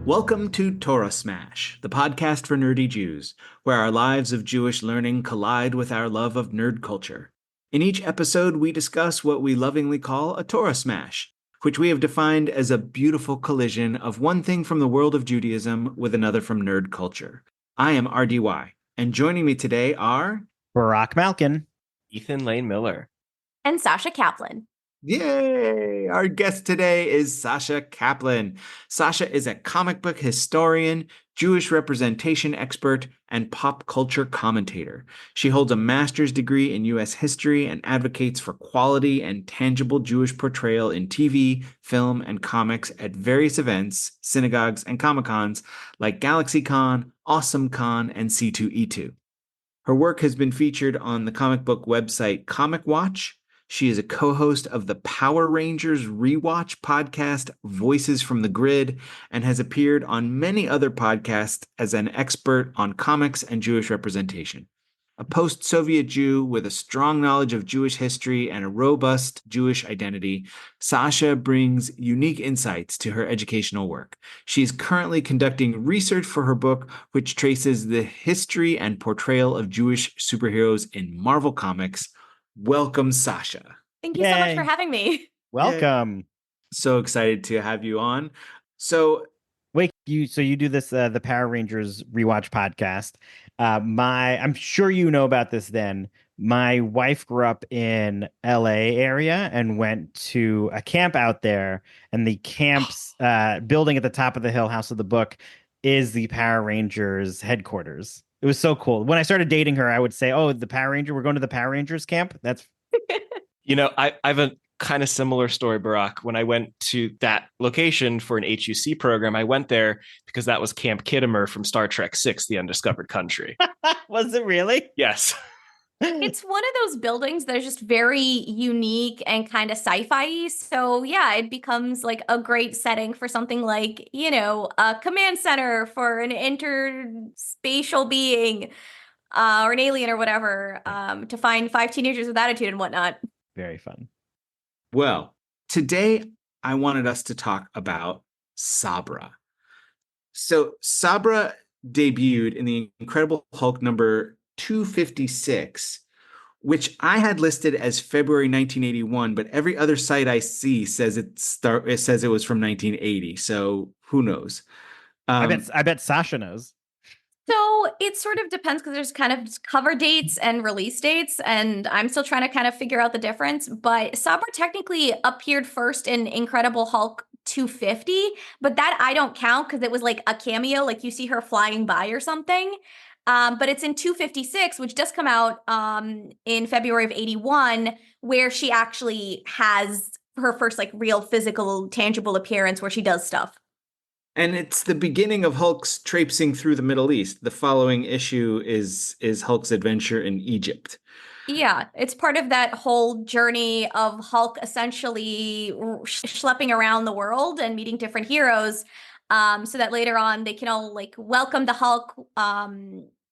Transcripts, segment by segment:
Welcome to Torah Smash, the podcast for nerdy Jews, where our lives of Jewish learning collide with our love of nerd culture. In each episode, we discuss what we lovingly call a Torah Smash, which we have defined as a beautiful collision of one thing from the world of Judaism with another from nerd culture. I am RDY, and joining me today are... Barack Malkin. Ethan Lane Miller. And Sasha Kaplan. Yay! Our guest today is Sasha Kaplan. Sasha is a comic book historian, Jewish representation expert, and pop culture commentator. She holds a master's degree in U.S. history and advocates for quality and tangible Jewish portrayal in TV, film, and comics at various events, synagogues, and Comic-Cons like GalaxyCon, AwesomeCon, and C2E2. Her work has been featured on the comic book website Comic Watch. She is a co-host of the Power Rangers Rewatch podcast, Voices from the Grid, and has appeared on many other podcasts as an expert on comics and Jewish representation. A post-Soviet Jew with a strong knowledge of Jewish history and a robust Jewish identity, Sasha brings unique insights to her educational work. She is currently conducting research for her book, which traces the history and portrayal of Jewish superheroes in Marvel Comics. Welcome, Sasha. Thank you so much for having me. Welcome. Yay. So excited to have you on. So wait, you do this the Power Rangers Rewatch podcast. I'm sure you know about this then. My wife grew up in LA area and went to a camp out there, and the camp's building at the top of the hill, House of the Book, is the Power Rangers headquarters. It was so cool. When I started dating her, I would say, "Oh, we're going to the Power Rangers camp." That's I have a kind of similar story, Barack. When I went to that location for an HUC program, I went there because that was Camp Kittimer from Star Trek VI, The Undiscovered Country. Was it really? Yes. It's one of those buildings that is just very unique and kind of sci-fi. So yeah, it becomes like a great setting for something like, a command center for an interspatial being or an alien or whatever, to find 5 teenagers with attitude and whatnot. Very fun. Well, today I wanted us to talk about Sabra. So Sabra debuted in the Incredible Hulk number 256, which I had listed as February 1981, but every other site I see says it says it was from 1980. So who knows? I bet Sasha knows. So it sort of depends because there's kind of cover dates and release dates, and I'm still trying to kind of figure out the difference. But Sabra technically appeared first in Incredible Hulk 250, but that I don't count because it was like a cameo, like you see her flying by or something. But it's in 256, which does come out in February of 81, where she actually has her first like real physical, tangible appearance where she does stuff. And it's the beginning of Hulk's traipsing through the Middle East. The following issue is Hulk's adventure in Egypt. Yeah, it's part of that whole journey of Hulk essentially schlepping around the world and meeting different heroes, so that later on they can all like welcome the Hulk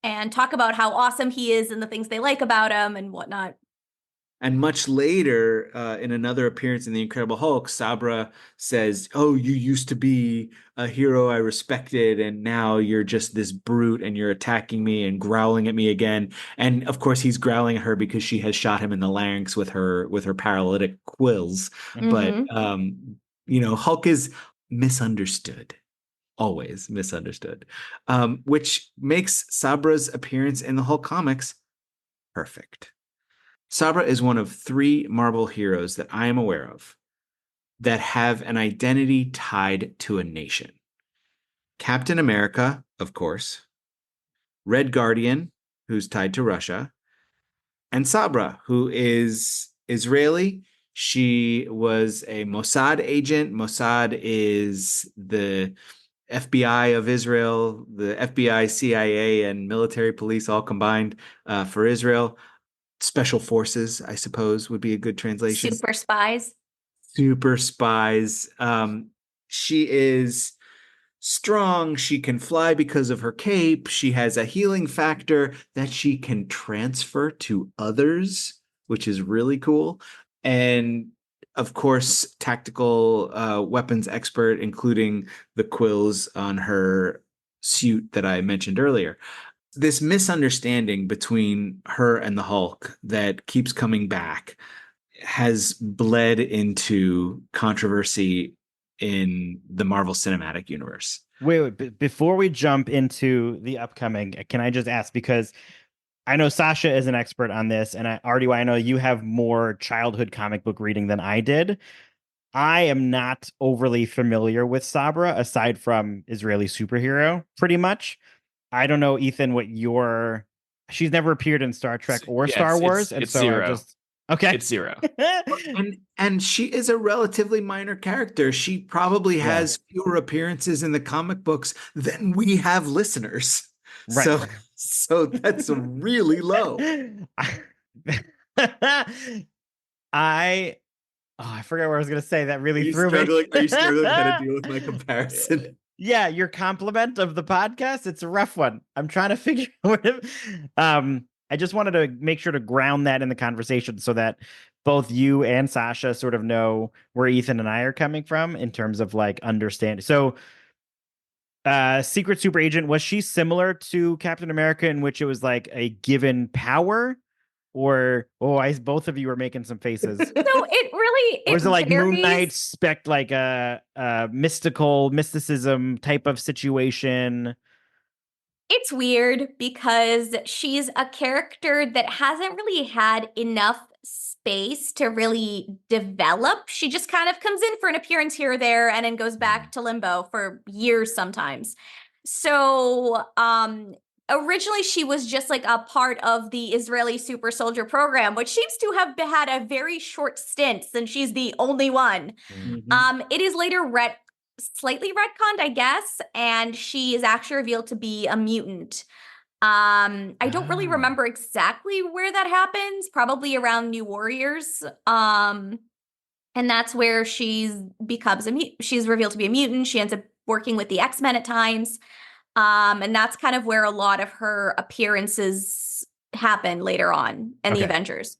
and talk about how awesome he is and the things they like about him and whatnot. And much later, in another appearance in The Incredible Hulk, Sabra says, "Oh, you used to be a hero I respected, and now you're just this brute, and you're attacking me and growling at me again." And of course, he's growling at her because she has shot him in the larynx with her paralytic quills. Mm-hmm. But Hulk is misunderstood. Always misunderstood, which makes Sabra's appearance in the Hulk comics perfect. Sabra is one of 3 Marvel heroes that I am aware of that have an identity tied to a nation. Captain America, of course, Red Guardian, who's tied to Russia, and Sabra, who is Israeli. She was a Mossad agent. Mossad is the FBI of Israel, the FBI, CIA, and military police all combined for Israel. Special forces, I suppose, would be a good translation. Super spies. Super spies. She is strong. She can fly because of her cape. She has a healing factor that she can transfer to others, which is really cool. And of course, tactical weapons expert, including the quills on her suit that I mentioned earlier. This misunderstanding between her and the Hulk that keeps coming back has bled into controversy in the Marvel Cinematic Universe. Wait, before we jump into the upcoming, can I just ask, because I know Sasha is an expert on this, and I know you have more childhood comic book reading than I did. I am not overly familiar with Sabra aside from Israeli superhero, pretty much. I don't know, Ethan, she's never appeared in Star Trek or Yeah, Star Wars, and it's so I zero. just okay. It's zero. And she is a relatively minor character. She probably Yeah. has fewer appearances in the comic books than we have listeners. Right. So that's really low. I I forgot what I was gonna say. That really Are you threw me. struggling? Are you struggling how to deal with my comparison? Yeah, your compliment of the podcast, it's a rough one. I'm trying to figure out I just wanted to make sure to ground that in the conversation so that both you and Sasha sort of know where Ethan and I are coming from in terms of like understanding. So Secret Super Agent, was she similar to Captain America in which it was like a given power? Or both of you are making some faces. So it really Or is it like Moon Knight, varies. like a mysticism type of situation? It's weird because she's a character that hasn't really had enough space to really develop. She just kind of comes in for an appearance here or there and then goes back to limbo for years sometimes. So, originally she was just like a part of the Israeli super soldier program, which seems to have had a very short stint since she's the only one. It is later slightly retconned, I guess, and she is actually revealed to be a mutant. I don't really remember exactly where that happens, probably around New Warriors. And that's where she's revealed to be a mutant. She ends up working with the X-Men at times. And that's kind of where a lot of her appearances happen later on in the Avengers.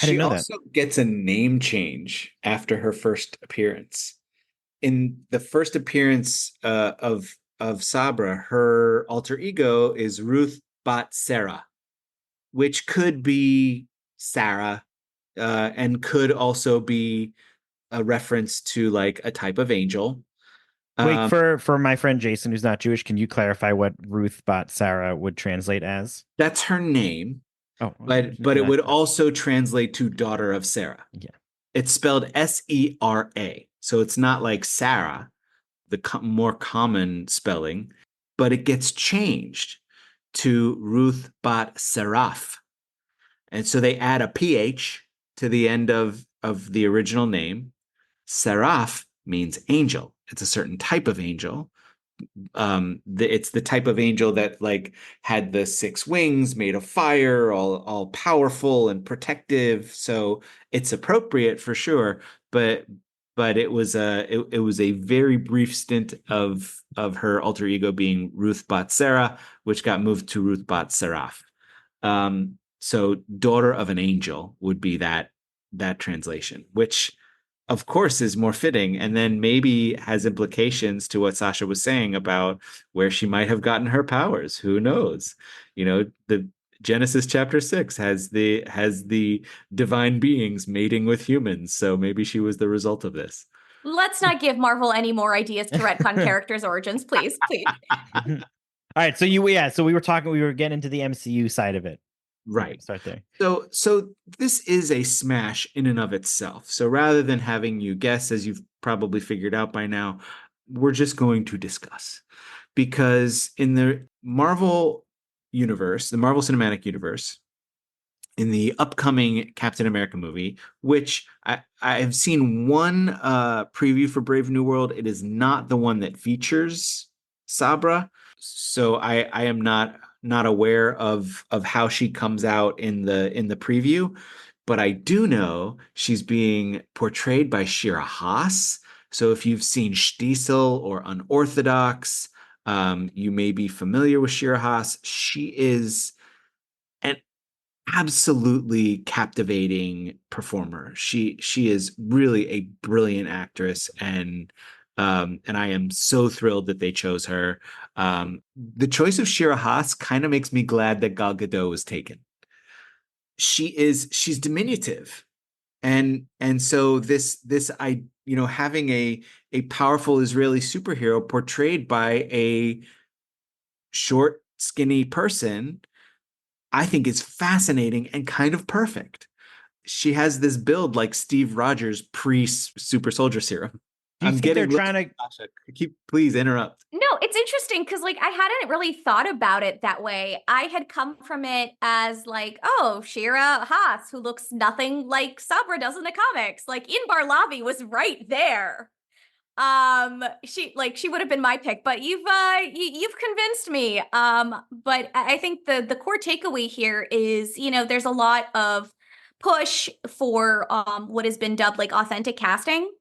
I didn't She know that. also gets a name change after her first appearance. In the first appearance of Sabra, her alter ego is Ruth Bat Sarah, which could be Sarah, and could also be a reference to like a type of angel. Wait, for my friend Jason, who's not Jewish, can you clarify what Ruth Bot Sarah would translate as? That's her name, Oh, but it would also translate to daughter of Sarah. Yeah. It's spelled Sera, so it's not like Sarah, the more common spelling, but it gets changed to Ruth Bat Seraph. And so they add a PH to the end of the original name. Seraph means angel. It's a certain type of angel. It's the type of angel that like had the 6 wings, made of fire, all powerful and protective. So it's appropriate for sure, but it was a very brief stint of her alter ego being Ruth Bat Sarah, which got moved to Ruth Bat Seraph. So daughter of an angel would be that translation, which of course is more fitting, and then maybe has implications to what Sasha was saying about where she might have gotten her powers. Who knows? The Genesis chapter 6 has the divine beings mating with humans, so maybe she was the result of this. Let's not give Marvel any more ideas to retcon characters' origins, please. All right, so we were getting into the MCU side of it. Right. Start there. So this is a smash in and of itself. So rather than having you guess, as you've probably figured out by now, we're just going to discuss. Because in the Marvel universe, the Marvel Cinematic Universe, in the upcoming Captain America movie, which I have seen one preview for Brave New World. It is not the one that features Sabra. So I am not aware of how she comes out in the preview, but I do know she's being portrayed by Shira Haas. So if you've seen Stiesel or Unorthodox, you may be familiar with Shira Haas. She is an absolutely captivating performer. She is really a brilliant actress, and I am so thrilled that they chose her. The choice of Shira Haas kind of makes me glad that Gal Gadot was taken. She's diminutive, and so this I having a powerful Israeli superhero portrayed by a short, skinny person, I think is fascinating and kind of perfect. She has this build like Steve Rogers pre super soldier serum. Do you I'm think they're getting trying to? Sasha. Please interrupt. No, it's interesting because like I hadn't really thought about it that way. I had come from it as like, oh, Shira Haas, who looks nothing like Sabra does in the comics. Like In Barlavi was right there. She would have been my pick, but you've convinced me. But I think the core takeaway here is, there's a lot of push for what has been dubbed like authentic casting.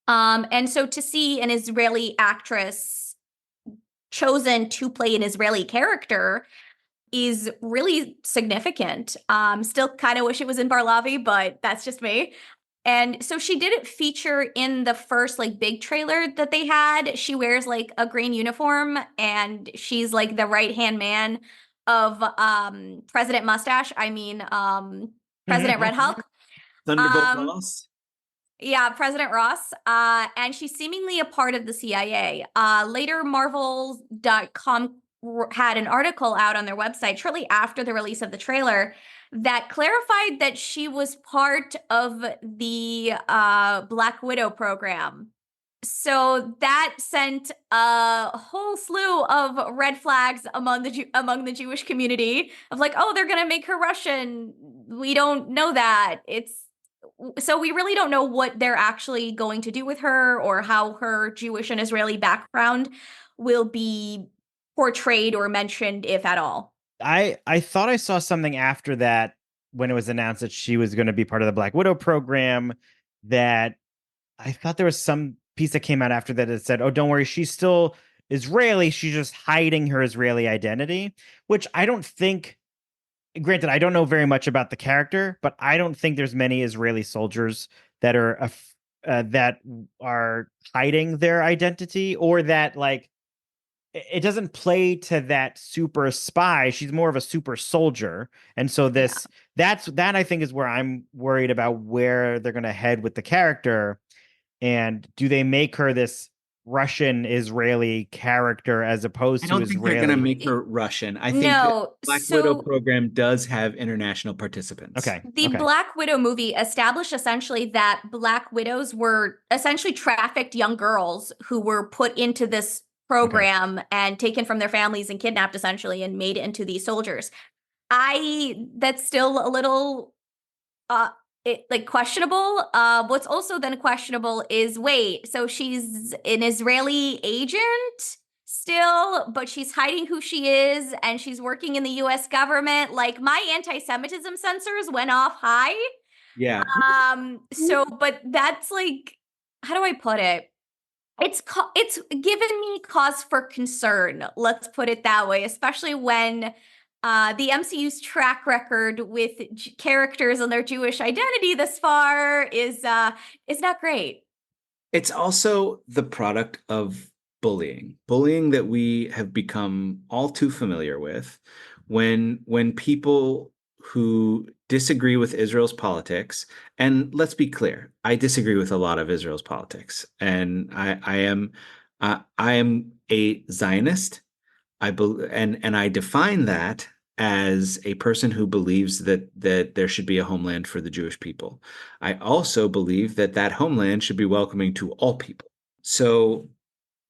And so to see an Israeli actress chosen to play an Israeli character is really significant. Still kind of wish it was in Barlavi, but that's just me. And so she didn't feature in the first like big trailer that they had. She wears like a green uniform and she's like the right-hand man of President Mustache. I mean President Red Hulk. Thunderbolt Um, Ross. Yeah, President Ross. And she's seemingly a part of the CIA. Later, Marvel.com had an article out on their website shortly after the release of the trailer that clarified that she was part of the Black Widow program. So that sent a whole slew of red flags among the Jewish community of like, oh, they're gonna make her Russian. We don't know that. So we really don't know what they're actually going to do with her or how her Jewish and Israeli background will be portrayed or mentioned, if at all. I thought I saw something after that when it was announced that she was going to be part of the Black Widow program, that I thought there was some piece that came out after that that said, "Oh, don't worry, she's still Israeli. She's just hiding her Israeli identity," which I don't think. Granted, I don't know very much about the character, but I don't think there's many Israeli soldiers that that are hiding their identity, or that like it doesn't play to that super spy. She's more of a super soldier. And so Yeah. that I think is where I'm worried about where they're going to head with the character. And do they make her this Russian Israeli character as I opposed to don't think they're going to Israeli? make her Russian. I think the No, Black Widow so program does have international participants. Okay. the Okay. Black Widow movie established essentially that Black Widows were essentially trafficked young girls who were put into this program and taken from their families and kidnapped essentially and made into these soldiers. That's still a little like questionable. What's also then questionable is wait, so she's an Israeli agent still, but she's hiding who she is and she's working in the US government. Like my anti-Semitism sensors went off high. Yeah. So but that's like, how do I put it? It's given me cause for concern. Let's put it that way, especially when the MCU's track record with characters and their Jewish identity this far is not great. It's also the product of bullying that we have become all too familiar with. When people who disagree with Israel's politics, and let's be clear, I disagree with a lot of Israel's politics, and I am a Zionist. And I define that as a person who believes that there should be a homeland for the Jewish people. I also believe that that homeland should be welcoming to all people. So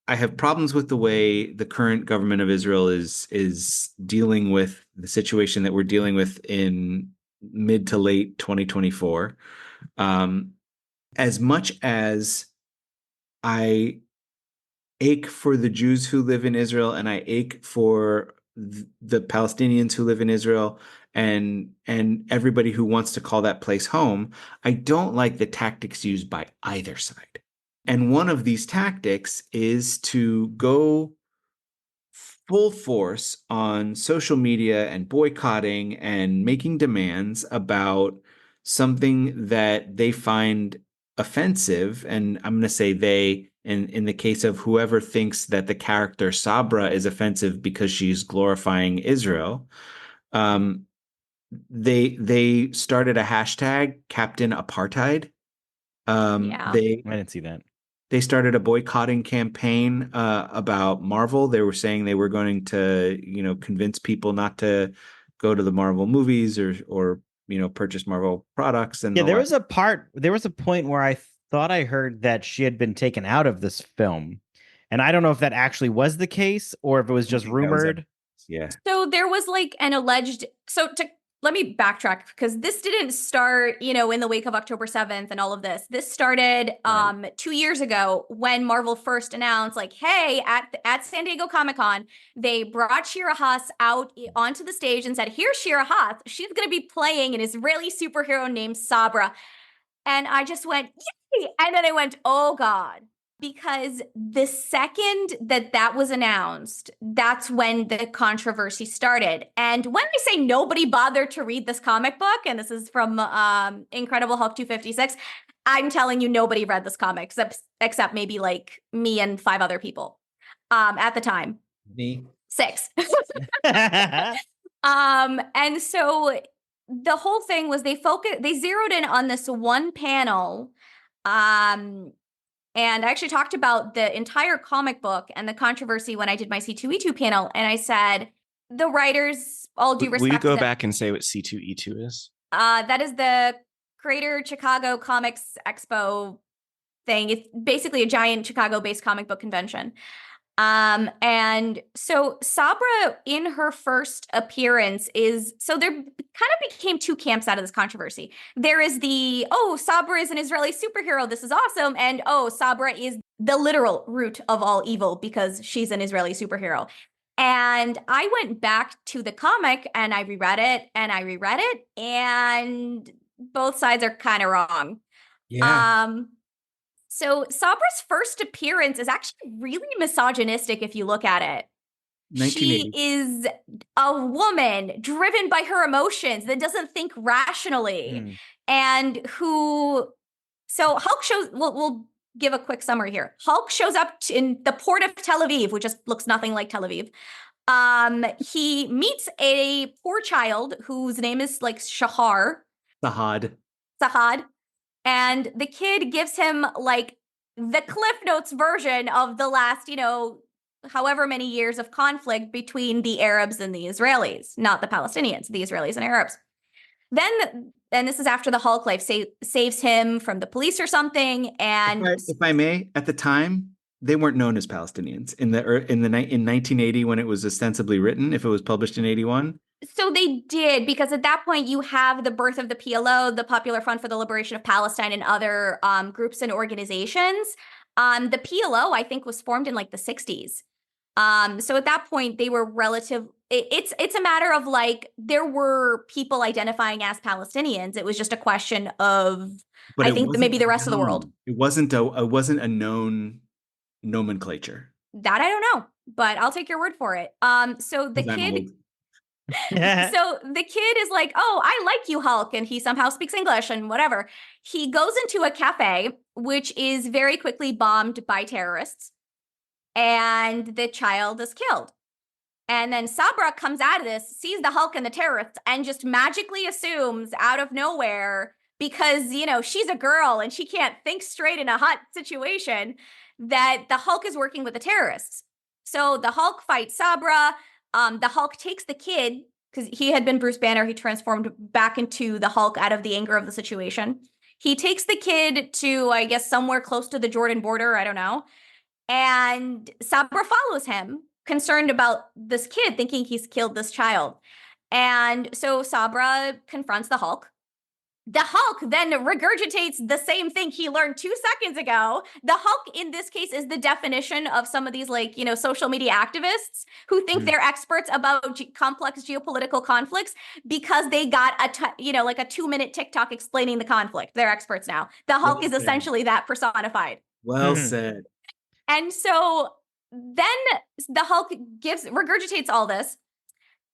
I have problems with the way the current government of Israel is dealing with the situation that we're dealing with in mid to late 2024. As much as I ache for the Jews who live in Israel, and I ache for the Palestinians who live in Israel, and everybody who wants to call that place home. I don't like the tactics used by either side. And one of these tactics is to go full force on social media and boycotting and making demands about something that they find offensive. And I'm going to say they, in the case of whoever thinks that the character Sabra is offensive because she's glorifying Israel. They started a hashtag Captain Apartheid. Yeah. They I didn't see that. they started a boycotting campaign about Marvel. They were saying they were going to, convince people not to go to the Marvel movies or purchase Marvel products and Yeah, the there like. was a point where I thought I heard that she had been taken out of this film. And I don't know if that actually was the case or if it was I just think that was rumored. yeah. So there was like an alleged. Let me backtrack because this didn't start, in the wake of October 7th and all of this. This started 2 years ago when Marvel first announced, like, hey, at San Diego Comic-Con, they brought Shira Haas out onto the stage and said, here's Shira Haas. She's going to be playing an Israeli superhero named Sabra. And I just went, yay! And then I went, oh God. Because the second that was announced, that's when the controversy started. And when I say nobody bothered to read this comic book, and this is from Incredible Hulk 256, I'm telling you, nobody read this comic except maybe like me and 5 other people at the time. Me. 6. And so the whole thing was they zeroed in on this one panel. And I actually talked about the entire comic book and the controversy when I did my C2E2 panel. And I said, the writers, all due respect. Will you go to them, back and say what C2E2 is? that is the Greater Chicago Comics Expo thing. It's basically a giant Chicago-based comic book convention. And so Sabra in her first appearance so there kind of became 2 camps out of this controversy. There is the, oh, Sabra is an Israeli superhero. This is awesome. And oh, Sabra is the literal root of all evil because she's an Israeli superhero. And I went back to the comic and I reread it and both sides are kind of wrong. Yeah. So Sabra's first appearance is actually really misogynistic if you look at it. She 1980. is a woman driven by her emotions that doesn't think rationally and so Hulk shows, we'll give a quick summary here. Hulk shows up in the port of Tel Aviv, which just looks nothing like Tel Aviv. He meets a poor child whose name is like Sahad. And the kid gives him like the Cliff Notes version of the last, however many years of conflict between the Arabs and the Israelis, not the Palestinians, the Israelis and Arabs. Then, and this is after the Hulk life saves him from the police or something. And If I may, at the time, they weren't known as Palestinians in 1980 when it was ostensibly written. If it was published in 81. So they did, because at that point you have the birth of the PLO, the Popular Front for the Liberation of Palestine, and other groups and organizations. The PLO, I think, was formed in like the 60s. So at that point they were it's a matter of like there were people identifying as Palestinians. It was just a question of, But I think, maybe the rest of the world. It wasn't a known nomenclature. That I don't know, but I'll take your word for it. So the kid. So the kid is like, oh, I like you, Hulk. And he somehow speaks English and whatever. He goes into a cafe, which is very quickly bombed by terrorists. And the child is killed. And then Sabra comes out of this, sees the Hulk and the terrorists, and just magically assumes out of nowhere, because, she's a girl and she can't think straight in a hot situation, that the Hulk is working with the terrorists. So the Hulk fights Sabra. The Hulk takes the kid, because he had been Bruce Banner. He transformed back into the Hulk out of the anger of the situation. He takes the kid to, I guess, somewhere close to the Jordan border. I don't know. And Sabra follows him, concerned about this kid, thinking he's killed this child. And so Sabra confronts the Hulk. The Hulk then regurgitates the same thing he learned 2 seconds ago. The Hulk in this case is the definition of some of these social media activists who think they're experts about complex geopolitical conflicts because they got a 2-minute TikTok explaining the conflict. They're experts now. The Hulk is essentially that personified. Well said. And so then the Hulk regurgitates all this,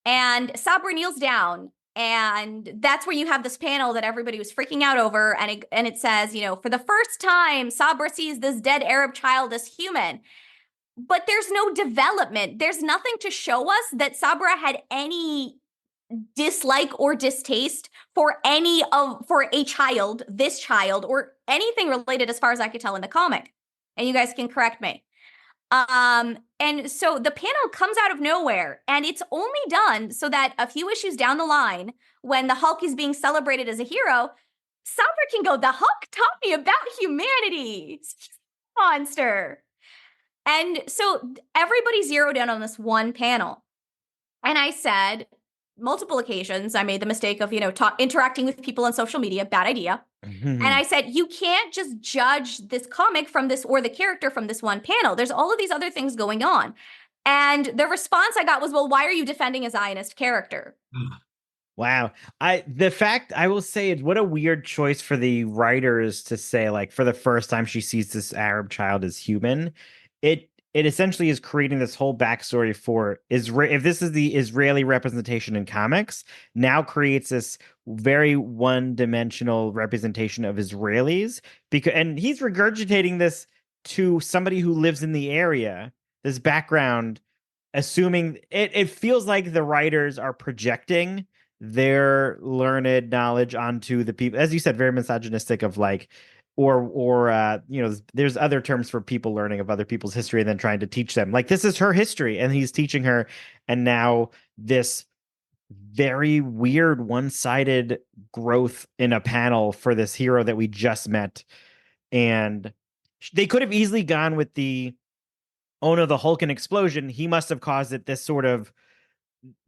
and Sabra kneels down. And that's where you have this panel that everybody was freaking out over. And it says, for the first time, Sabra sees this dead Arab child as human. But there's no development. There's nothing to show us that Sabra had any dislike or distaste for a child, this child, or anything related as far as I could tell in the comic. And you guys can correct me. And so the panel comes out of nowhere, and it's only done so that a few issues down the line, when the Hulk is being celebrated as a hero, Sabra can go, the Hulk taught me about humanity. Monster. And so everybody zeroed in on this one panel. And I said, multiple occasions, I made the mistake of, interacting with people on social media, bad idea. And I said, you can't just judge this comic from this, or the character from this one panel. There's all of these other things going on. And the response I got was, well, why are you defending a Zionist character? Wow. I will say, what a weird choice for the writers to say, like, for the first time she sees this Arab child as human. It essentially is creating this whole backstory for Israel. If this is the Israeli representation in comics, now creates this very one-dimensional representation of Israelis, and he's regurgitating this to somebody who lives in the area, this background, assuming it feels like the writers are projecting their learned knowledge onto the people, as you said, very misogynistic of like, or there's other terms for people learning of other people's history and then trying to teach them, like, this is her history and he's teaching her. And now this very weird one-sided growth in a panel for this hero that we just met. And they could have easily gone with the, oh no, the Hulk and explosion, he must have caused it. This sort of,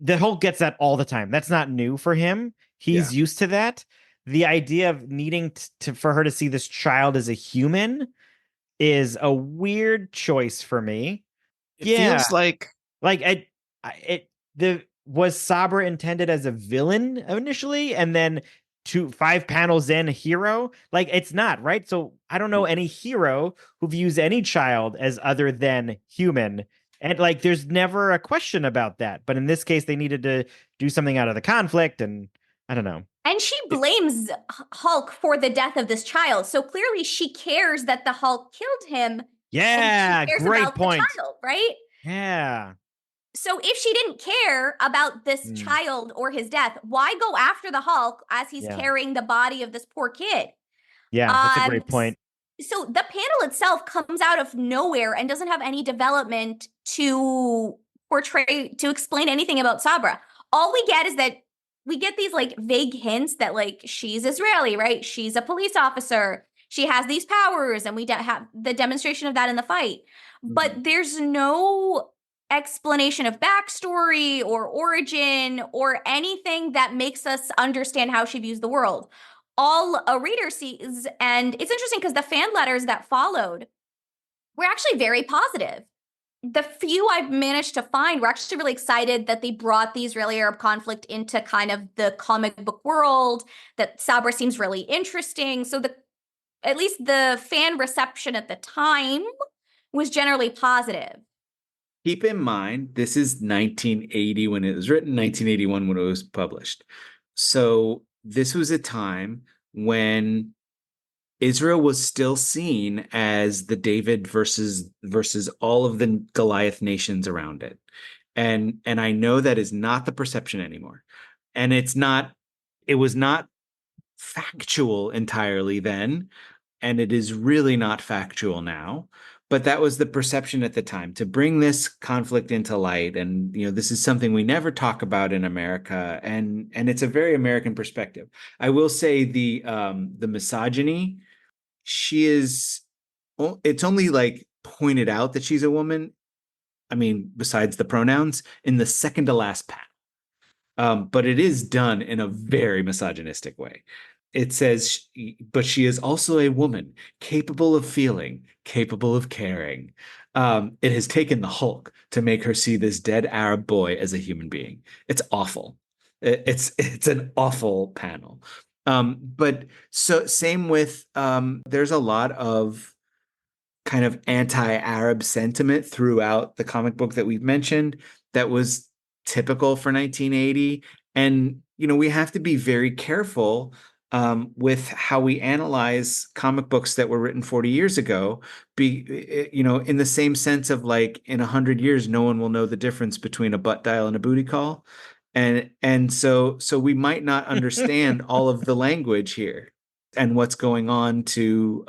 the Hulk gets that all the time. That's not new for him. He's used to that. The idea of needing for her to see this child as a human is a weird choice for me. It feels like was Sabra intended as a villain initially, and then 5 panels in, a hero? Like, it's not, right? So I don't know any hero who views any child as other than human. And like, there's never a question about that. But in this case, they needed to do something out of the conflict, and I don't know. And she blames Hulk for the death of this child. So clearly she cares that the Hulk killed him. Yeah, great point. The child, right? Yeah. So if she didn't care about this child or his death, why go after the Hulk as he's carrying the body of this poor kid? Yeah, that's a great point. So the panel itself comes out of nowhere and doesn't have any development to explain anything about Sabra. All we get is that we get these like vague hints that like she's Israeli, right? She's a police officer. She has these powers, and we have the demonstration of that in the fight. But there's no explanation of backstory or origin or anything that makes us understand how she views the world. All a reader sees, and it's interesting because the fan letters that followed were actually very positive. The few I've managed to find were actually really excited that they brought the Israeli-Arab conflict into kind of the comic book world, that Sabra seems really interesting. So at least the fan reception at the time was generally positive. Keep in mind, this is 1980 when it was written, 1981 when it was published. So this was a time when Israel was still seen as the David versus all of the Goliath nations around it. And I know that is not the perception anymore. And it was not factual entirely then, and it is really not factual now. But that was the perception at the time, to bring this conflict into light. And, this is something we never talk about in America. And it's a very American perspective. I will say the misogyny, it's only like pointed out that she's a woman. I mean, besides the pronouns, in the second to last panel. But it is done in a very misogynistic way. It says, but she is also a woman, capable of feeling, capable of caring. It has taken the Hulk to make her see this dead Arab boy as a human being. It's awful. It's an awful panel. But so same with, there's a lot of kind of anti-Arab sentiment throughout the comic book that we've mentioned that was typical for 1980. And, we have to be very careful with how we analyze comic books that were written 40 years ago. In the same sense of like in 100 years, no one will know the difference between a butt dial and a booty call. And so we might not understand all of the language here and what's going on to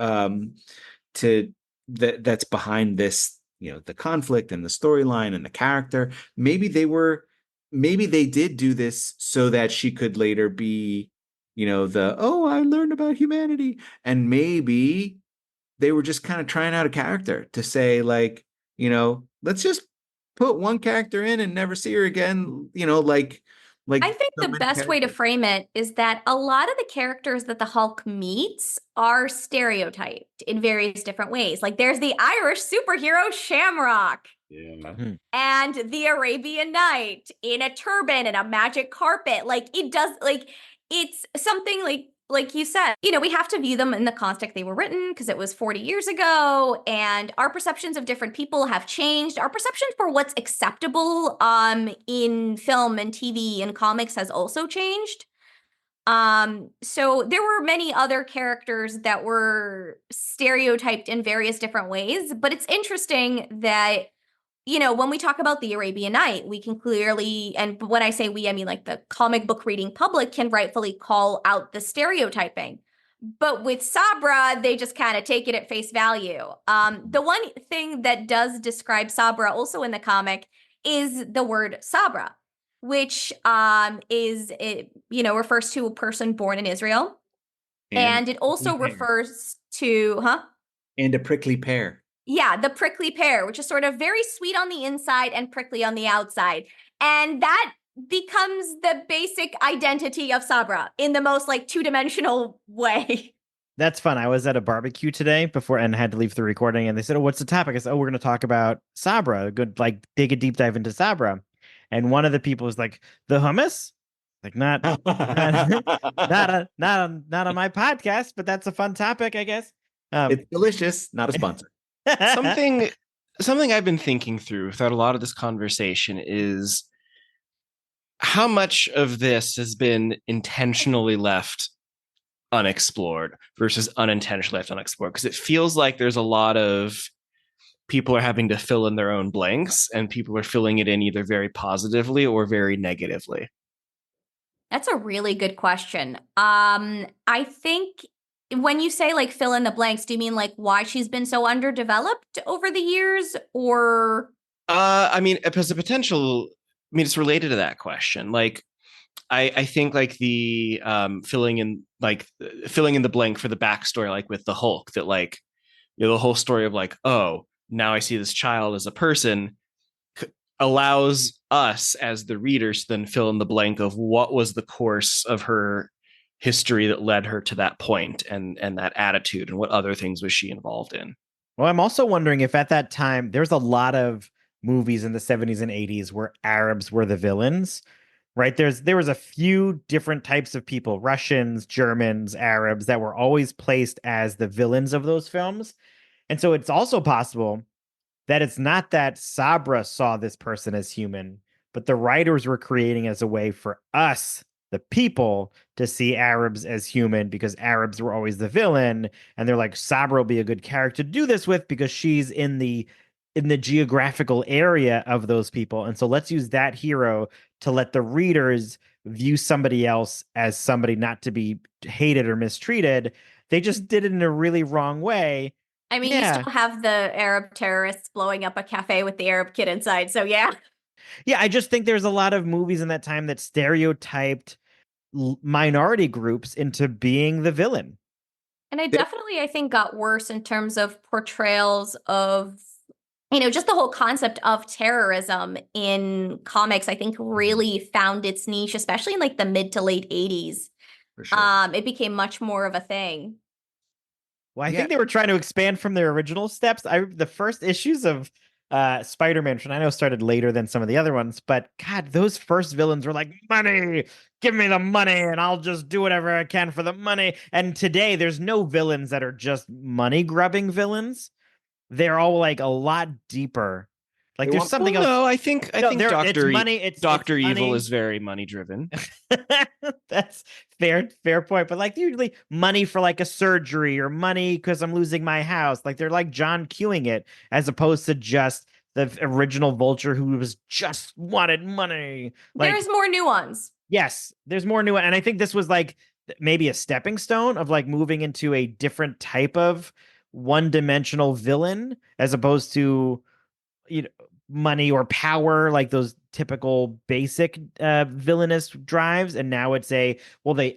that's behind this, the conflict and the storyline and the character. Maybe they did do this so that she could later be, I learned about humanity. And maybe they were just kind of trying out a character to say, like, let's just put one character in and never see her again, like I think so the many best way to characters. frame it is that a lot of the characters that the Hulk meets are stereotyped in various different ways. Like there's the Irish superhero Shamrock Yeah. and the Arabian Knight in a turban and a magic carpet. Like it does, like it's something like you said, we have to view them in the context they were written because it was 40 years ago and our perceptions of different people have changed. Our perception for what's acceptable in film and TV and comics has also changed. So there were many other characters that were stereotyped in various different ways, but it's interesting that when we talk about the Arabian Night, we can clearly, and when I say we, I mean like the comic book reading public can rightfully call out the stereotyping. But with Sabra, they just kind of take it at face value. The one thing that does describe Sabra also in the comic is the word Sabra, which refers to a person born in Israel. And it also refers to, And a prickly pear. Yeah, the prickly pear, which is sort of very sweet on the inside and prickly on the outside. And that becomes the basic identity of Sabra in the most like two-dimensional way. That's fun. I was at a barbecue today before and had to leave the recording, and they said, "Oh, what's the topic?" I said, "Oh, we're going to talk about Sabra. Good, like dig a deep dive into Sabra." And one of the people was like, "The hummus?" Like not not on my podcast, but that's a fun topic, I guess. It's delicious, not a sponsor. Something I've been thinking through throughout a lot of this conversation is how much of this has been intentionally left unexplored versus unintentionally left unexplored, because it feels like there's a lot of people are having to fill in their own blanks and people are filling it in either very positively or very negatively. That's a really good question. I think when you say like fill in the blanks, do you mean like why she's been so underdeveloped over the years, or I mean, as a potential, I mean, it's related to that question. Like, I think like the filling in the blank for the backstory, like with the Hulk, that like, the whole story of like, oh, now I see this child as a person, allows us as the readers to then fill in the blank of what was the course of her history that led her to that point, and that attitude, and what other things was she involved in. Well, I'm also wondering if at that time there's a lot of movies in the 70s and 80s where Arabs were the villains, right? There was a few different types of people, Russians, Germans, Arabs, that were always placed as the villains of those films. And so it's also possible that it's not that Sabra saw this person as human, but the writers were creating as a way for us, the people, to see Arabs as human, because Arabs were always the villain. And they're like, Sabra will be a good character to do this with because she's in the geographical area of those people. And so let's use that hero to let the readers view somebody else as somebody not to be hated or mistreated. They just did it in a really wrong way. I mean, Yeah. you still have the Arab terrorists blowing up a cafe with the Arab kid inside. So yeah. Yeah, I just think there's a lot of movies in that time that stereotyped minority groups into being the villain. And I definitely, I think, got worse in terms of portrayals of, just the whole concept of terrorism in comics, I think really found its niche, especially in like the mid to late 80s. For sure. It became much more of a thing. Well, I think they were trying to expand from their original steps. The first issues of Spider-Man, which I know started later than some of the other ones, but God, those first villains were like, money, give me the money and I'll just do whatever I can for the money. And today there's no villains that are just money grubbing villains, they're all like a lot deeper. Like They there's want- something Well, else. no, I think No, it's Doctor money. It's Doctor Evil money. is very money driven. That's fair point. But like usually money for like a surgery or money because I'm losing my house. Like they're like John Qing it as opposed to just the original Vulture who was just wanted money. Like There's more nuance. yes, there's more new. And I think this was like maybe a stepping stone of like moving into a different type of one-dimensional villain as opposed to money or power, like those typical basic villainous drives. And now it's they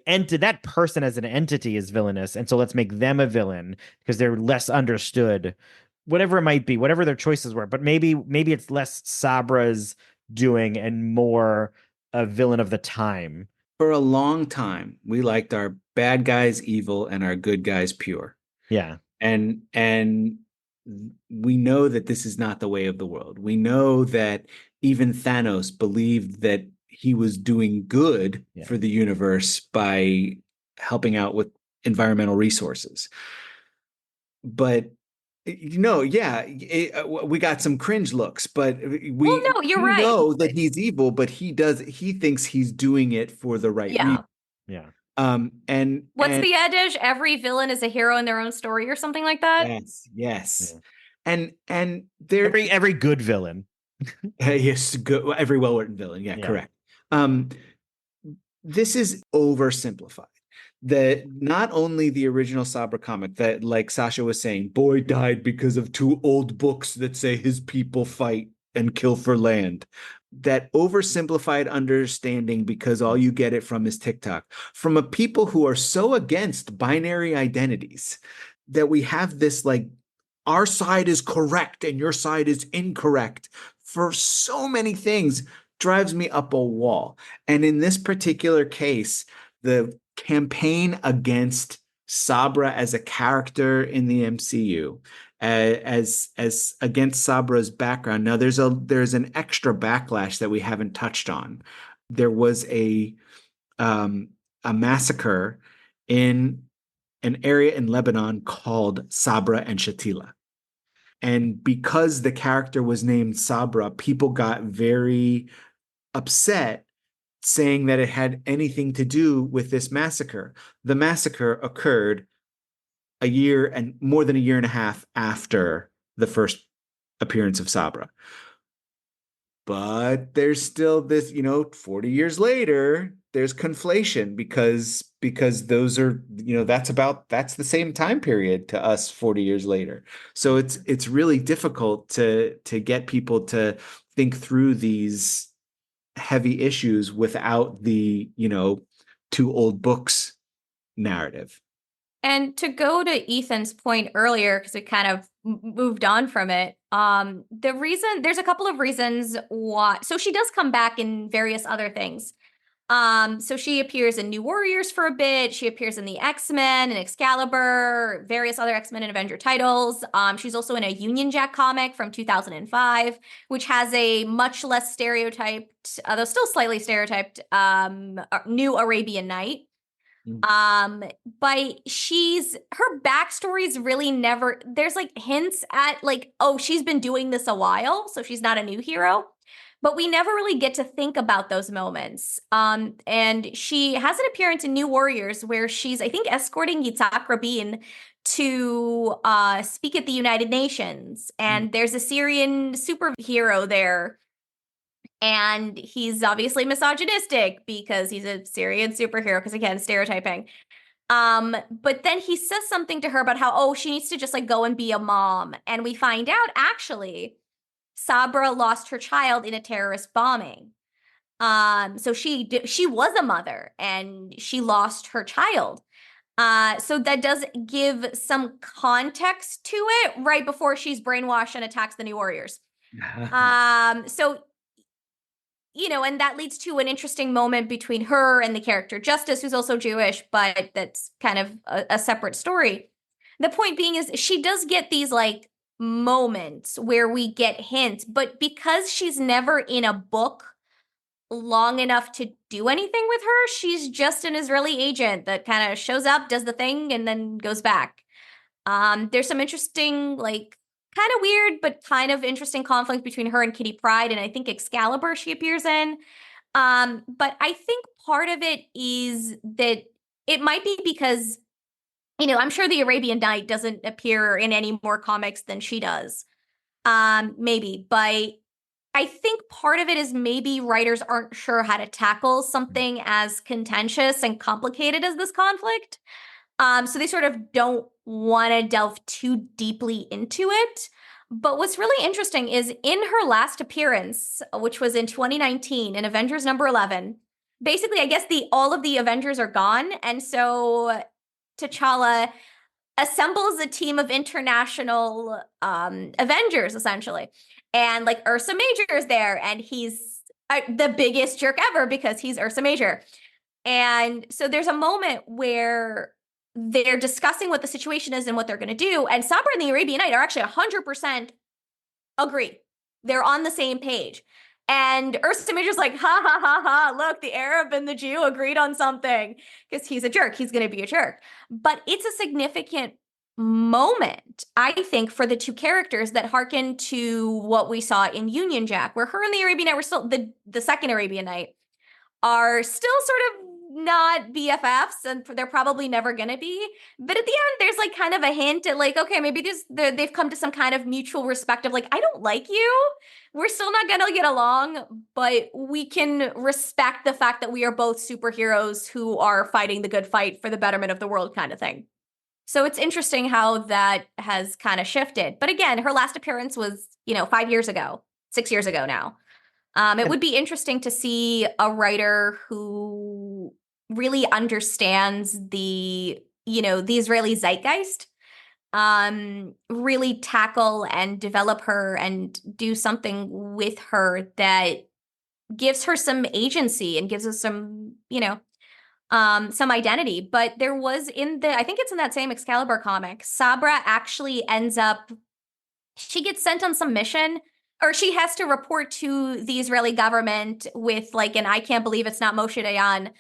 entered that person as an entity is villainous, and so let's make them a villain because they're less understood, whatever it might be, whatever their choices were. But maybe it's less Sabra's doing and more a villain of the time. For a long time, we liked our bad guys evil and our good guys pure. Yeah. And we know that this is not the way of the world. We know that even Thanos believed that he was doing good for the universe by helping out with environmental resources. But we got some cringe looks, but we you're right. know that he's evil, but he thinks he's doing it for the right reason. Yeah. And what's the adage? Every villain is a hero in their own story, or something like that. Yes. Yeah. And there every good villain. yes, good, every well-written villain. Yeah, correct. This is oversimplified. That not only the original Sabra comic that, like Sasha was saying, boy died because of 2 old books that say his people fight and kill for land. That oversimplified understanding, because all you get it from is TikTok, from a people who are so against binary identities, that we have this like, our side is correct and your side is incorrect for so many things, drives me up a wall. And in this particular case, the campaign against Sabra as a character in the MCU, as against Sabra's background. Now there's an extra backlash that we haven't touched on. There was a massacre in an area in Lebanon called Sabra and Shatila. And because the character was named Sabra, people got very upset, saying that it had anything to do with this massacre. The massacre occurred more than a year and a half after the first appearance of Sabra. But there's still this, 40 years later, there's conflation because those are, that's the same time period to us 40 years later. So it's really difficult to get people to think through these heavy issues without the 2 old books narrative. And to go to Ethan's point earlier, because we kind of moved on from it, there's a couple of reasons why. So she does come back in various other things. So she appears in New Warriors for a bit. She appears in the X-Men and Excalibur, various other X-Men and Avenger titles. She's also in a Union Jack comic from 2005, which has a much less stereotyped, though still slightly stereotyped, New Arabian Night. But her backstory is really never, there's like hints at like, oh, she's been doing this a while, so she's not a new hero. But we never really get to think about those moments. And she has an appearance in New Warriors where she's, I think, escorting Yitzhak Rabin to speak at the United Nations. And there's a Syrian superhero there. And he's obviously misogynistic because he's a Syrian superhero, because again, stereotyping. But then he says something to her about how, she needs to just like go and be a mom. And we find out actually Sabra lost her child in a terrorist bombing. So she was a mother and she lost her child. So that does give some context to it right before she's brainwashed and attacks the New Warriors. So and that leads to an interesting moment between her and the character Justice, who's also Jewish, but that's kind of a separate story. The point being is she does get these like moments where we get hints, but because she's never in a book long enough to do anything with her, she's just an Israeli agent that kind of shows up, does the thing, and then goes back. There's some interesting like kind of weird, but kind of interesting conflict between her and Kitty Pryde, and I think Excalibur she appears in. But I think part of it is that it might be because, I'm sure the Arabian Night doesn't appear in any more comics than she does. Maybe, but I think part of it is maybe writers aren't sure how to tackle something as contentious and complicated as this conflict. So they sort of don't want to delve too deeply into it. But what's really interesting is in her last appearance, which was in 2019 in Avengers number 11, basically, I guess all of the Avengers are gone. And so T'Challa assembles a team of international Avengers, essentially. And like Ursa Major is there, and he's the biggest jerk ever because he's Ursa Major. And so there's a moment where they're discussing what the situation is and what they're going to do. And Sabra and the Arabian Night are actually 100% agree. They're on the same page. And Ursa Major's like, ha, ha, ha, ha, look, the Arab and the Jew agreed on something because he's a jerk. He's going to be a jerk. But it's a significant moment, I think, for the two characters that harken to what we saw in Union Jack, where her and the Arabian Night were still, the second Arabian Night, are still sort of not BFFs, and they're probably never going to be. But at the end, there's like kind of a hint at like, okay, maybe they've come to some kind of mutual respect of like, I don't like you. We're still not going to get along, but we can respect the fact that we are both superheroes who are fighting the good fight for the betterment of the world kind of thing. So it's interesting how that has kind of shifted. But again, her last appearance was, 5 years ago, 6 years ago now. It would be interesting to see a writer who really understands the Israeli zeitgeist, really tackle and develop her and do something with her that gives her some agency and gives us some identity. But there was I think it's in that same Excalibur comic, Sabra actually she gets sent on some mission, or she has to report to the Israeli government with like an I can't believe it's not Moshe Dayan,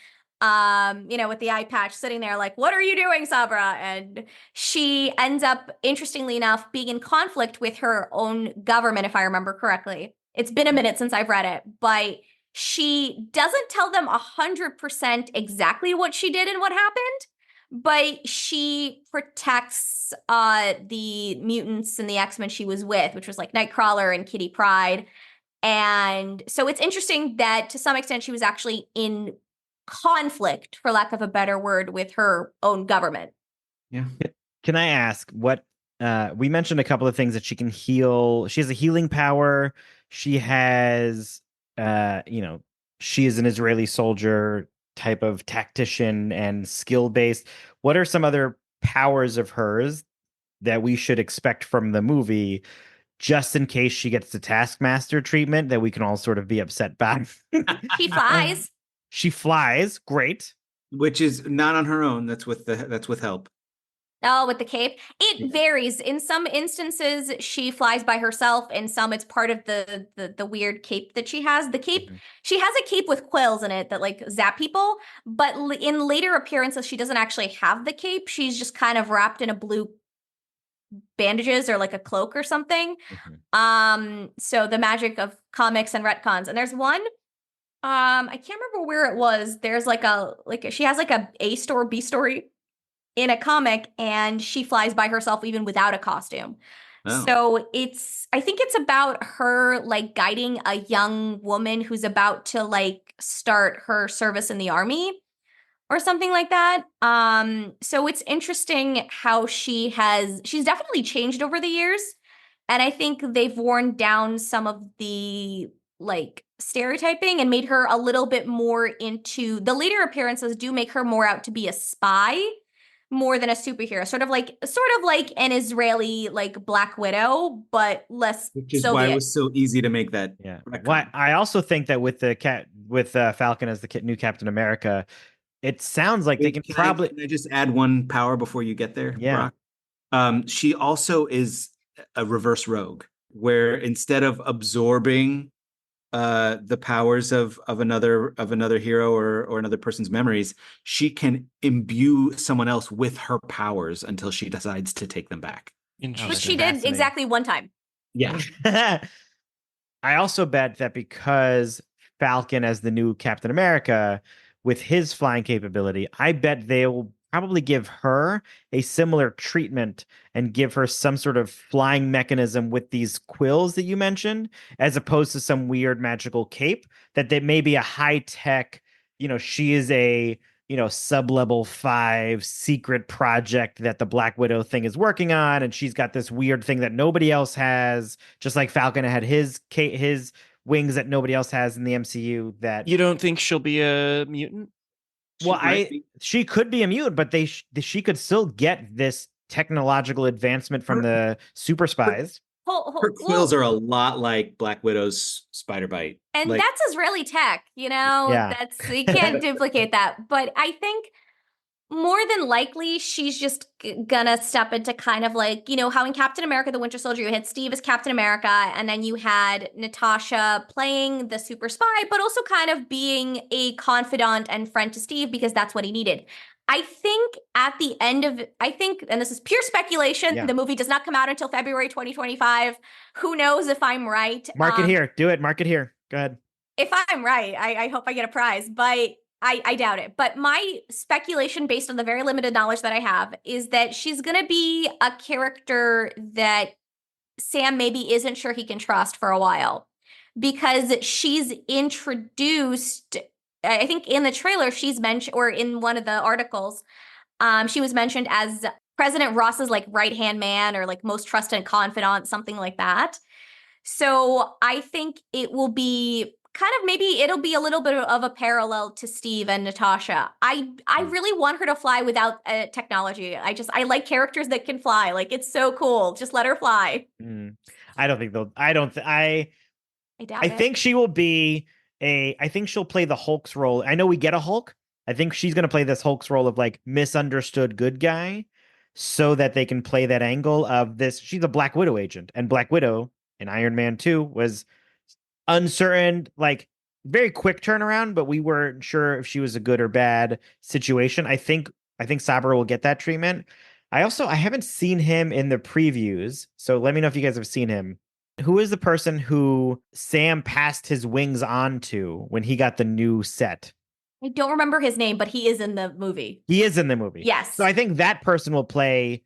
with the eye patch sitting there like, what are you doing, Sabra? And she ends up, interestingly enough, being in conflict with her own government, if I remember correctly. It's been a minute since I've read it, but she doesn't tell them 100% exactly what she did and what happened, but she protects the mutants and the X-Men she was with, which was like Nightcrawler and Kitty Pryde. And so it's interesting that to some extent she was actually in conflict, for lack of a better word, with her own government. Yeah. Can I ask what we mentioned a couple of things that she can heal. She has a healing power. She has she is an Israeli soldier type of tactician and skill based. What are some other powers of hers that we should expect from the movie, just in case she gets the Taskmaster treatment that we can all sort of be upset by? She flies. She flies, great. Which is not on her own. That's with help. Oh, with the cape. It varies. In some instances, she flies by herself. In some, it's part of the weird cape that she has. The cape, she has a cape with quills in it that like zap people. But in later appearances, she doesn't actually have the cape. She's just kind of wrapped in a blue bandages or like a cloak or something. So the magic of comics and retcons. And there's one, I can't remember where it was. There's she has like a A story, B story in a comic, and she flies by herself even without a costume. Oh. So I think it's about her like guiding a young woman who's about to like start her service in the army or something like that. So it's interesting how she's definitely changed over the years. And I think they've worn down some of the like stereotyping and made her a little bit more into the later appearances do make her more out to be a spy more than a superhero, sort of like an Israeli like Black Widow, but less. Which is Soviet. why it was so easy to make that. Yeah. Why I also think that with Falcon as the new Captain America, it sounds like they can probably. Can I just add one power before you get there? Yeah. Brock? She also is a reverse rogue, where instead of absorbing the powers of another hero or another person's memories, she can imbue someone else with her powers until she decides to take them back. Which she did exactly one time. Yeah. I also bet that because Falcon as the new Captain America with his flying capability, I bet they'll probably give her a similar treatment and give her some sort of flying mechanism with these quills that you mentioned, as opposed to some weird magical cape, that they may be a high tech, she is a sub-level 5 secret project that the Black Widow thing is working on, and she's got this weird thing that nobody else has, just like Falcon had his wings that nobody else has in the MCU. That You don't think she'll be a mutant? well, she could be a mutant, but she could still get this technological advancement from the super spies. Her quills are a lot like Black Widow's spider bite. And that's Israeli tech, Yeah. That's, you can't duplicate that. But I think more than likely she's just gonna step into kind of like, how in Captain America, the Winter Soldier, you had Steve as Captain America, and then you had Natasha playing the super spy, but also kind of being a confidant and friend to Steve because that's what he needed. I think at the end of, and this is pure speculation, the movie does not come out until February 2025. Who knows if I'm right? Mark it here. Do it. Mark it here. Go ahead. If I'm right, I hope I get a prize, but I doubt it. But my speculation, based on the very limited knowledge that I have, is that she's going to be a character that Sam maybe isn't sure he can trust for a while, because she's introduced, I think in the trailer, she's mentioned, or in one of the articles, she was mentioned as President Ross's like right-hand man or like most trusted confidant, something like that. So I think it will be kind of, maybe it'll be a little bit of a parallel to Steve and Natasha. I really want her to fly without technology. I like characters that can fly. Like, it's so cool. Just let her fly. I don't think they'll. I doubt I think she will be I think she'll play the Hulk's role. I know we get a Hulk. I think she's going to play this Hulk's role of like misunderstood good guy, so that they can play that angle of this. She's a Black Widow agent, and Black Widow in Iron Man 2 was uncertain, like very quick turnaround, but we weren't sure if she was a good or bad situation. I think Sabra will get that treatment. I haven't seen him in the previews, so let me know if you guys have seen him. Who is the person who Sam passed his wings on to when he got the new set? I don't remember his name, but he is in the movie. He is in the movie. Yes. So I think that person will play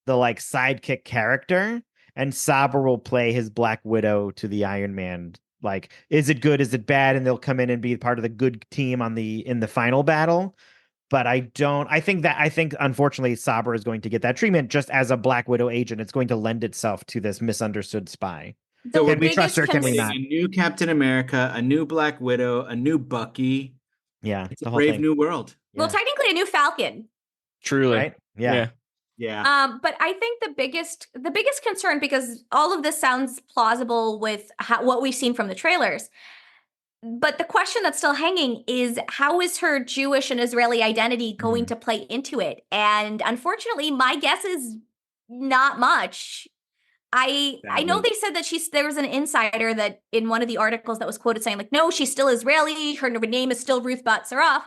the like sidekick character, and Sabra will play his Black Widow to the Iron Man. Like, is it good? Is it bad? And they'll come in and be part of the good team in the final battle. But I think unfortunately Sabra is going to get that treatment just as a Black Widow agent. It's going to lend itself to this misunderstood spy. So can we trust her? Can we not? A new Captain America, a new Black Widow, a new Bucky. Yeah, it's a brave new world. Yeah. Well, technically a new Falcon. Truly, right? Yeah. But I think the biggest concern, because all of this sounds plausible with what we've seen from the trailers, but the question that's still hanging is, how is her Jewish and Israeli identity going to play into it? And unfortunately, my guess is not much. I know they said that there was an insider that in one of the articles that was quoted saying like, no, she's still Israeli. Her name is still Ruth Bat-Saraf.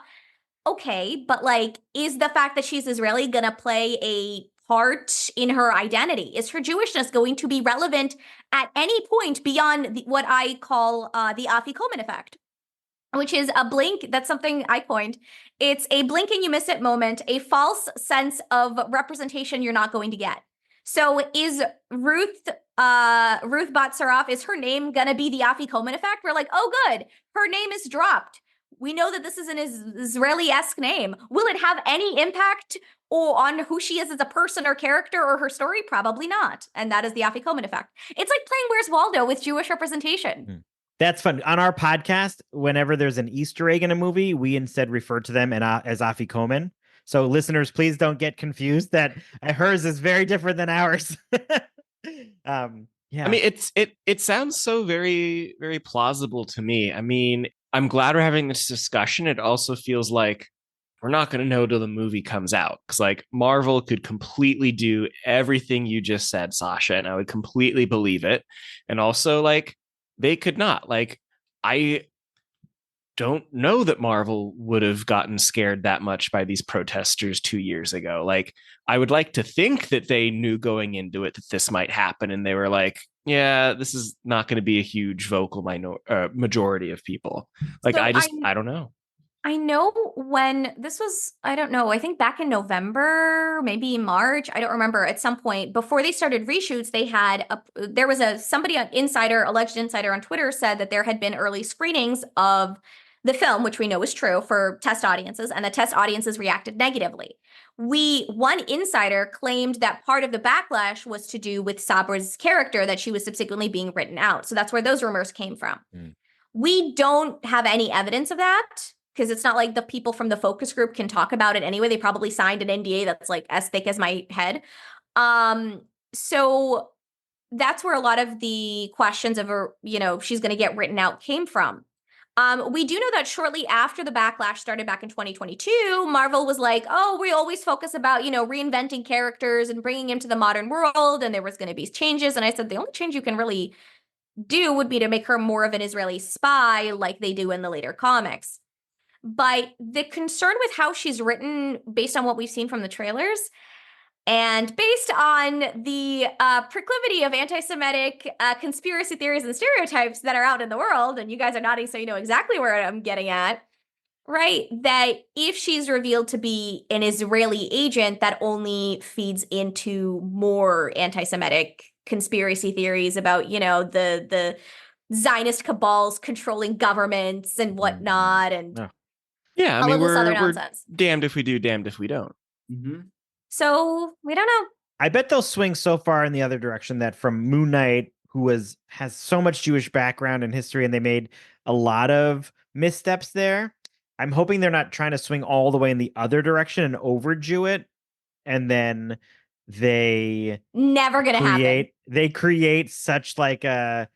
Okay, but like, is the fact that she's Israeli gonna play a part in her identity? Is her Jewishness going to be relevant at any point beyond what I call the Afikoman effect, which is a blink? That's something I coined. It's a blink and you miss it moment, a false sense of representation you're not going to get. So is Ruth Bat-Saraf, is her name gonna be the Afikoman effect? We're like, oh good, her name is dropped. We know that this is an Israeli-esque name. Will it have any impact on who she is as a person or character or her story? Probably not. And that is the Afikoman effect. It's like playing Where's Waldo with Jewish representation. That's fun. On our podcast, whenever there's an Easter egg in a movie, we instead refer to them as Afikoman. So listeners, please don't get confused that hers is very different than ours. Yeah. I mean, it sounds so very, very plausible to me. I mean, I'm glad we're having this discussion. It also feels like we're not going to know till the movie comes out, because like Marvel could completely do everything you just said, Sasha, and I would completely believe it. And also like they could not. Like don't know that Marvel would have gotten scared that much by these protesters 2 years ago. Like, I would like to think that they knew going into it that this might happen, and they were like, yeah, this is not going to be a huge vocal majority of people. Like, So I don't know. I know when this was, I don't know, I think back in November, maybe March, I don't remember, at some point before they started reshoots, there was alleged insider on Twitter said that there had been early screenings of the film, which we know is true, for test audiences, and the test audiences reacted negatively. One insider claimed that part of the backlash was to do with Sabra's character, that she was subsequently being written out. So that's where those rumors came from. We don't have any evidence of that, because it's not like the people from the focus group can talk about it anyway. They probably signed an NDA that's like as thick as my head. So that's where a lot of the questions of her, she's going to get written out came from. We do know that shortly after the backlash started back in 2022, Marvel was like, oh, we always focus about, reinventing characters and bringing them to the modern world, and there was going to be changes. And I said, the only change you can really do would be to make her more of an Israeli spy like they do in the later comics. But the concern with how she's written, based on what we've seen from the trailers, and based on the proclivity of anti-Semitic conspiracy theories and stereotypes that are out in the world, and you guys are nodding so you know exactly where I'm getting at, right? That if she's revealed to be an Israeli agent, that only feeds into more anti-Semitic conspiracy theories about, the Zionist cabals controlling governments and whatnot, and yeah, I all mean, of this other we're nonsense. damned if we do, damned if we don't. Mm-hmm. So we don't know. I bet they'll swing so far in the other direction that from Moon Knight, who has so much Jewish background and history, and they made a lot of missteps there. I'm hoping they're not trying to swing all the way in the other direction and over-Jew it, and then they Never gonna happen. They create such like a.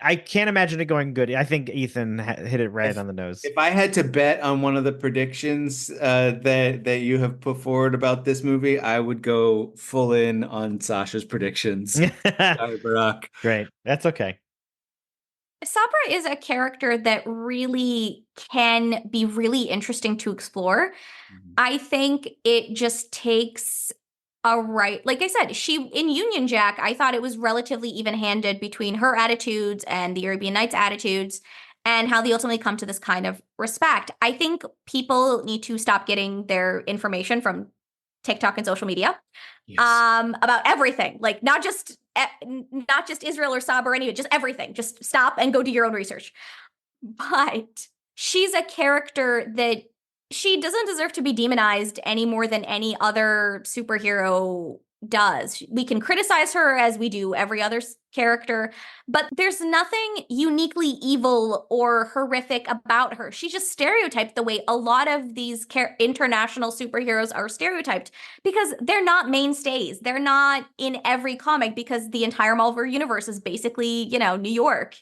I can't imagine it going good. I think Ethan hit it right on the nose. If I had to bet on one of the predictions that you have put forward about this movie, I would go full in on Sasha's predictions. Sorry, Barack. Great. That's okay. Sabra is a character that really can be really interesting to explore. I think it just takes like I said, in Union Jack, I thought it was relatively even-handed between her attitudes and the Arabian Nights attitudes, and how they ultimately come to this kind of respect. I think people need to stop getting their information from TikTok and social media. Yes. About everything, like not just Israel or Sabra or any, just everything. Just stop and go do your own research. But she's a character that she doesn't deserve to be demonized any more than any other superhero does. We can criticize her as we do every other character, but there's nothing uniquely evil or horrific about her. She's just stereotyped the way a lot of these international superheroes are stereotyped, because they're not mainstays. They're not in every comic, because the entire Marvel universe is basically, New York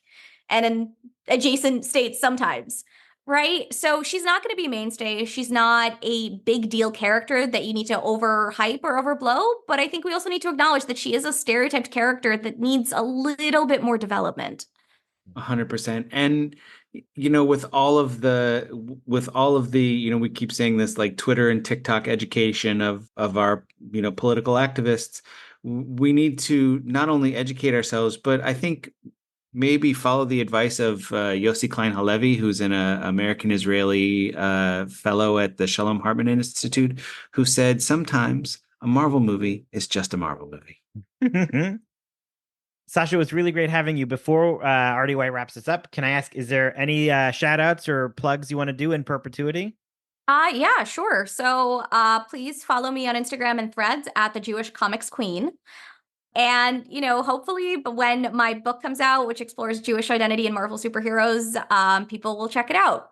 and in adjacent states sometimes. Right? So she's not going to be mainstay. She's not a big deal character that you need to overhype or overblow. But I think we also need to acknowledge that she is a stereotyped character that needs a little bit more development. 100%. And with all of the we keep saying this, like Twitter and TikTok education of our political activists, we need to not only educate ourselves, but I think maybe follow the advice of Yossi Klein Halevi, who's an American-Israeli fellow at the Shalom Hartman Institute, who said sometimes a Marvel movie is just a Marvel movie. Sasha, it was really great having you. Before RDY wraps this up, can I ask, is there any shout-outs or plugs you want to do in perpetuity? Yeah, sure. So please follow me on Instagram and Threads at the Jewish Comics Queen. And, hopefully when my book comes out, which explores Jewish identity and Marvel superheroes, people will check it out.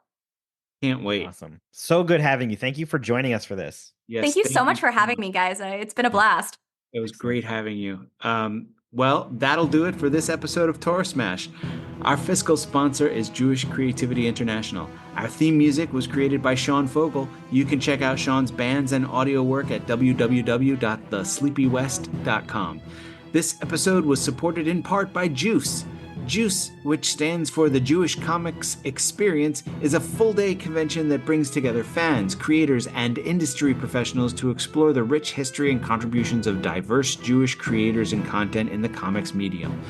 Can't wait. Awesome. So good having you. Thank you for joining us for this. Yes, thank you so much for having me, guys. It's been a blast. It was great having you. Well, that'll do it for this episode of Torah Smash. Our fiscal sponsor is Jewish Creativity International. Our theme music was created by Sean Fogel. You can check out Sean's bands and audio work at www.thesleepywest.com. This episode was supported in part by Juice. JUICE, which stands for the Jewish Comics Experience, is a full-day convention that brings together fans, creators, and industry professionals to explore the rich history and contributions of diverse Jewish creators and content in the comics medium.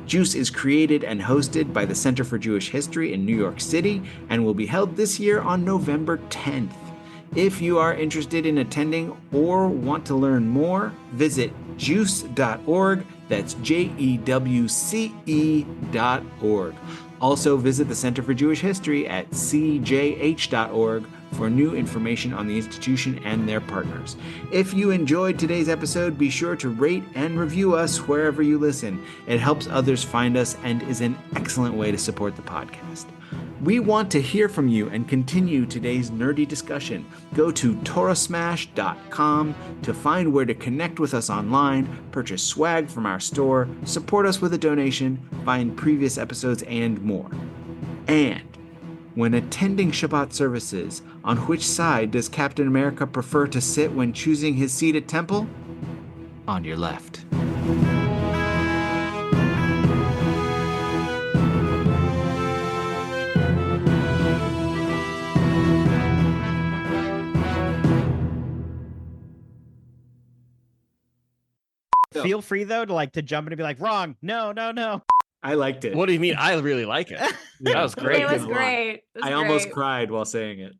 JUICE is created and hosted by the Center for Jewish History in New York City and will be held this year on November 10th. If you are interested in attending or want to learn more, visit juice.org. That's JEWCE.org. Also visit the Center for Jewish History at cjh.org for new information on the institution and their partners. If you enjoyed today's episode, be sure to rate and review us wherever you listen. It helps others find us and is an excellent way to support the podcast. We want to hear from you and continue today's nerdy discussion. Go to torahsmash.com to find where to connect with us online, purchase swag from our store, support us with a donation, find previous episodes, and more. And when attending Shabbat services, on which side does Captain America prefer to sit when choosing his seat at temple? On your left. Feel free though to jump in and be like, wrong. No. I liked it. What do you mean? I really like it. That was great. It was a lot. great. It was I almost great. cried while saying it.